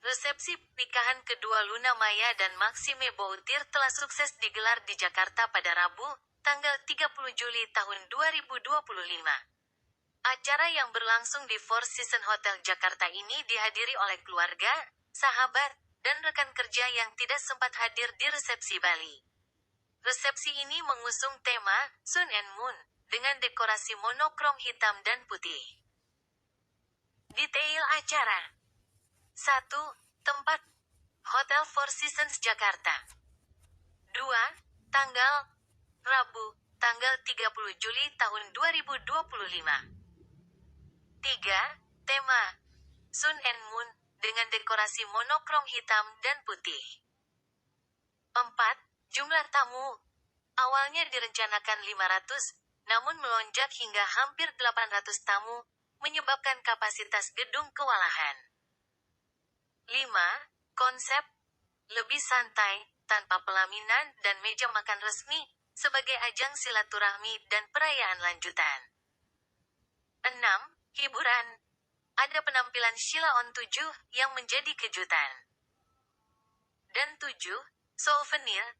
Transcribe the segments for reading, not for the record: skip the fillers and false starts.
Resepsi pernikahan kedua Luna Maya dan Maxime Boutir telah sukses digelar di Jakarta pada Rabu, tanggal 30 Juli tahun 2025. Acara yang berlangsung di Four Seasons Hotel Jakarta ini dihadiri oleh keluarga, sahabat, dan rekan kerja yang tidak sempat hadir di resepsi Bali. Resepsi ini mengusung tema Sun and Moon dengan dekorasi monokrom hitam dan putih. Detail acara: 1. Tempat: Hotel Four Seasons Jakarta. 2. Tanggal: Rabu, tanggal 30 Juli tahun 2025. 3. Tema: Sun and Moon dengan dekorasi monokrom hitam dan putih. 4. Jumlah tamu: awalnya direncanakan 500, namun melonjak hingga hampir 800 tamu, menyebabkan kapasitas gedung kewalahan. 5. Konsep: lebih santai, tanpa pelaminan dan meja makan resmi, sebagai ajang silaturahmi dan perayaan lanjutan. 6. Hiburan: ada penampilan Sheila on 7 yang menjadi kejutan. Dan 7. Souvenir: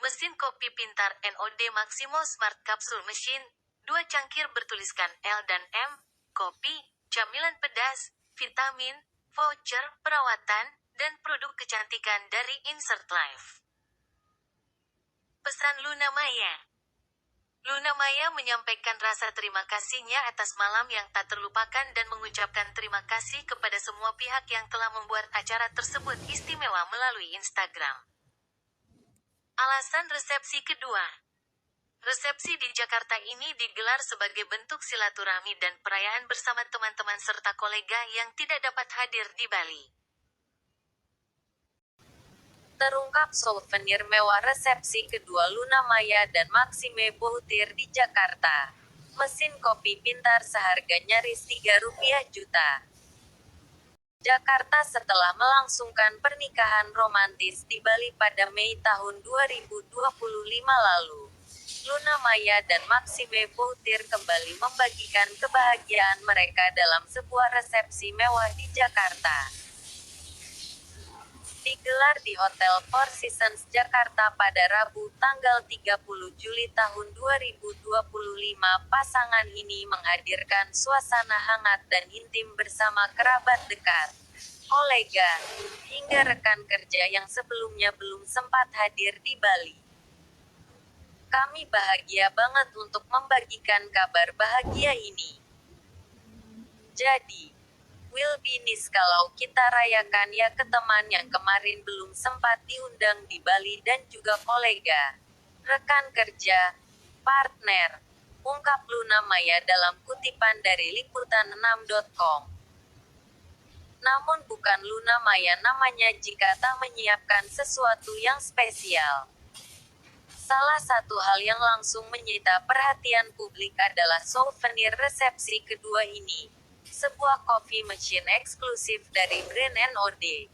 mesin kopi pintar NOD Maximo Smart Capsule Machine, 2 cangkir bertuliskan L dan M, kopi, camilan pedas, vitamin, voucher perawatan, dan produk kecantikan dari Insert Life. Pesan Luna Maya. Luna Maya menyampaikan rasa terima kasihnya atas malam yang tak terlupakan dan mengucapkan terima kasih kepada semua pihak yang telah membuat acara tersebut istimewa melalui Instagram. Alasan resepsi kedua. Resepsi di Jakarta ini digelar sebagai bentuk silaturahmi dan perayaan bersama teman-teman serta kolega yang tidak dapat hadir di Bali. Terungkap souvenir mewah resepsi kedua Luna Maya dan Maxime Boutir di Jakarta. Mesin kopi pintar seharga nyaris Rp3 juta. Jakarta setelah melangsungkan pernikahan romantis di Bali pada Mei tahun 2025 lalu. Luna Maya dan Maxime Boutir kembali membagikan kebahagiaan mereka dalam sebuah resepsi mewah di Jakarta. Digelar di Hotel Four Seasons Jakarta pada Rabu tanggal 30 Juli tahun 2025, pasangan ini menghadirkan suasana hangat dan intim bersama kerabat dekat, kolega, hingga rekan kerja yang sebelumnya belum sempat hadir di Bali. Kami bahagia banget untuk membagikan kabar bahagia ini. Jadi, will be nice kalau kita rayakan ya ke teman yang kemarin belum sempat diundang di Bali dan juga kolega, rekan kerja, partner, ungkap Luna Maya dalam kutipan dari liputan6.com. Namun bukan Luna Maya namanya jika tak menyiapkan sesuatu yang spesial. Salah satu hal yang langsung menyita perhatian publik adalah souvenir resepsi kedua ini. Sebuah coffee machine eksklusif dari brand NOD.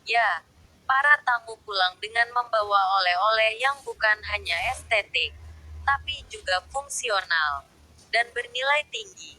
Ya, para tamu pulang dengan membawa oleh-oleh yang bukan hanya estetik, tapi juga fungsional dan bernilai tinggi.